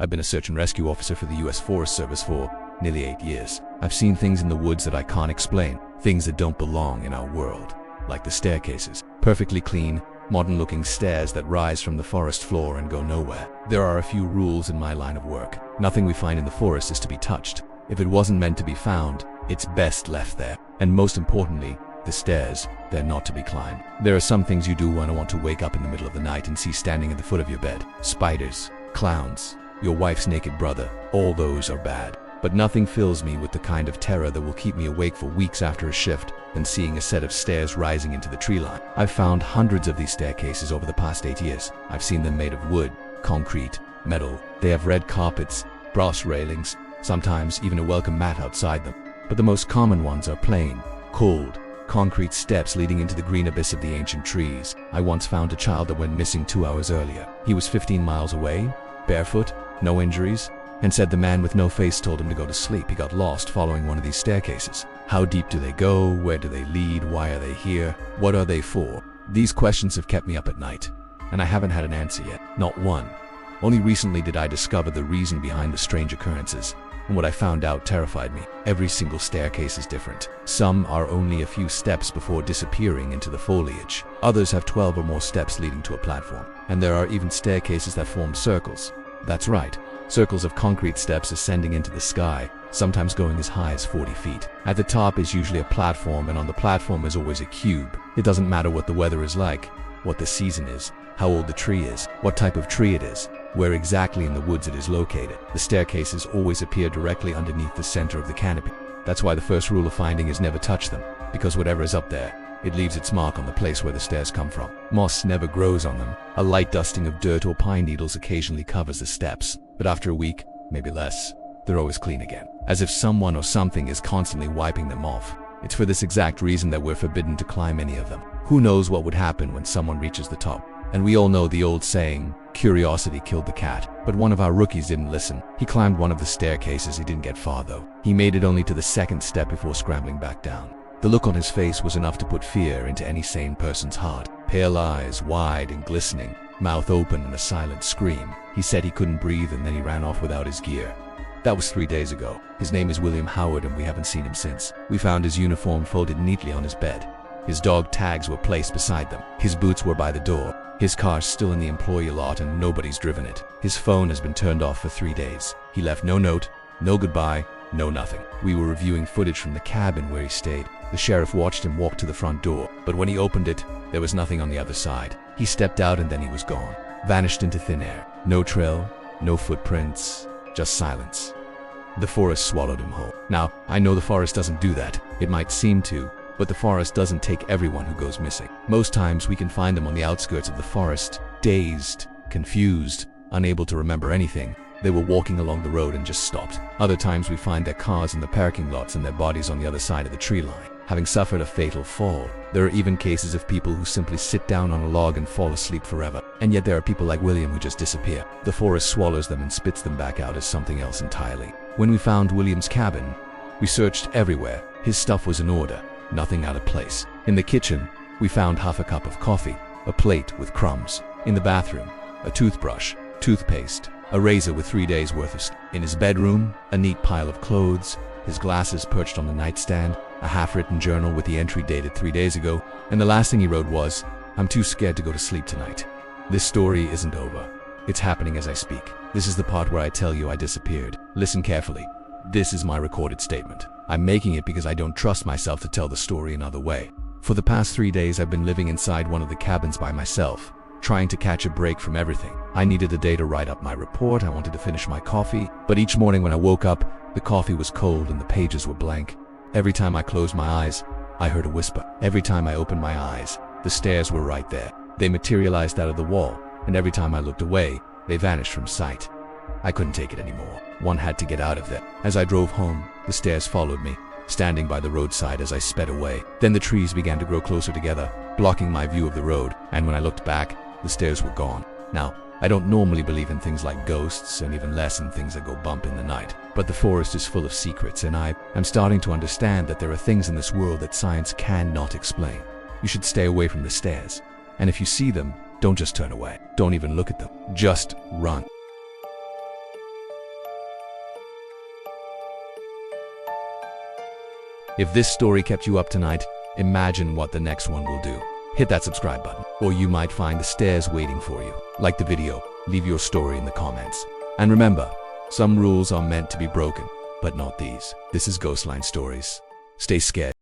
I've been a search and rescue officer for the US Forest Service for nearly 8 years. I've seen things in the woods that I can't explain, things that don't belong in our world. Like the staircases, perfectly clean, modern-looking stairs that rise from the forest floor and go nowhere. There are a few rules in my line of work. Nothing we find in the forest is to be touched. If it wasn't meant to be found, it's best left there. And most importantly, the stairs, they're not to be climbed. There are some things you do when I want to wake up in the middle of the night and see standing at the foot of your bed. Spiders, clowns, your wife's naked brother, all those are bad. But nothing fills me with the kind of terror that will keep me awake for weeks after a shift than seeing a set of stairs rising into the tree line. I've found hundreds of these staircases over the past 8 years. I've seen them made of wood, concrete, metal. They have red carpets, brass railings, sometimes even a welcome mat outside them. But the most common ones are plain, cold, concrete steps leading into the green abyss of the ancient trees. I once found a child that went missing 2 hours earlier. He was 15 miles away, barefoot, no injuries, and said the man with no face told him to go to sleep. He got lost following one of these staircases. How deep do they go? Where do they lead? Why are they here? What are they for? These questions have kept me up at night, and I haven't had an answer yet. Not one. Only recently did I discover the reason behind the strange occurrences, and what I found out terrified me. Every single staircase is different. Some are only a few steps before disappearing into the foliage. Others have 12 or more steps leading to a platform. And there are even staircases that form circles. That's right. Circles of concrete steps ascending into the sky, sometimes going as high as 40 feet. At the top is usually a platform, and on the platform is always a cube. It doesn't matter what the weather is like, what the season is, how old the tree is, what type of tree it is, where exactly in the woods it is located. The staircases always appear directly underneath the center of the canopy. That's why the first rule of finding is never touch them, because whatever is up there, it leaves its mark on the place where the stairs come from. Moss never grows on them. A light dusting of dirt or pine needles occasionally covers the steps, but after a week, maybe less, they're always clean again, as if someone or something is constantly wiping them off. It's for this exact reason that we're forbidden to climb any of them. Who knows what would happen when someone reaches the top? And we all know the old saying, curiosity killed the cat. But one of our rookies didn't listen. He climbed one of the staircases. He didn't get far though. He made it only to the second step before scrambling back down. The look on his face was enough to put fear into any sane person's heart. Pale eyes, wide and glistening, mouth open and a silent scream. He said he couldn't breathe and then he ran off without his gear. That was 3 days ago. His name is William Howard and we haven't seen him since. We found his uniform folded neatly on his bed. His dog tags were placed beside them. His boots were by the door. His car's still in the employee lot and nobody's driven it. His phone has been turned off for 3 days. He left no note, no goodbye, no nothing. We were reviewing footage from the cabin where he stayed. The sheriff watched him walk to the front door, but when he opened it, there was nothing on the other side. He stepped out and then he was gone, vanished into thin air. No trail, no footprints, just silence. The forest swallowed him whole. Now, I know the forest doesn't do that. It might seem to, but the forest doesn't take everyone who goes missing. Most times we can find them on the outskirts of the forest, dazed, confused, unable to remember anything. They were walking along the road and just stopped. Other times we find their cars in the parking lots and their bodies on the other side of the tree line, having suffered a fatal fall. There are even cases of people who simply sit down on a log and fall asleep forever. And yet there are people like William who just disappear. The forest swallows them and spits them back out as something else entirely. When we found William's cabin, we searched everywhere. His stuff was in order, nothing out of place. In the kitchen, we found half a cup of coffee, a plate with crumbs. In the bathroom, a toothbrush, toothpaste, a razor with 3 days worth of stuff. In his bedroom, a neat pile of clothes, his glasses perched on the nightstand, a half-written journal with the entry dated 3 days ago, and the last thing he wrote was, "I'm too scared to go to sleep tonight." This story isn't over. It's happening as I speak. This is the part where I tell you I disappeared. Listen carefully. This is my recorded statement. I'm making it because I don't trust myself to tell the story another way. For the past 3 days I've been living inside one of the cabins by myself, trying to catch a break from everything. I needed a day to write up my report, I wanted to finish my coffee, but each morning when I woke up, the coffee was cold and the pages were blank. Every time I closed my eyes, I heard a whisper. Every time I opened my eyes, the stairs were right there. They materialized out of the wall, and every time I looked away, they vanished from sight. I couldn't take it anymore. One had to get out of there. As I drove home, the stairs followed me, standing by the roadside as I sped away. Then the trees began to grow closer together, blocking my view of the road, and when I looked back, the stairs were gone. Now, I don't normally believe in things like ghosts, and even less in things that go bump in the night. But the forest is full of secrets, and I'm starting to understand that there are things in this world that science cannot explain. You should stay away from the stairs. And if you see them, don't just turn away. Don't even look at them. Just run. If this story kept you up tonight, imagine what the next one will do. Hit that subscribe button, or you might find the stairs waiting for you. Like the video, leave your story in the comments. And remember, some rules are meant to be broken, but not these. This is Ghostline Stories. Stay scared.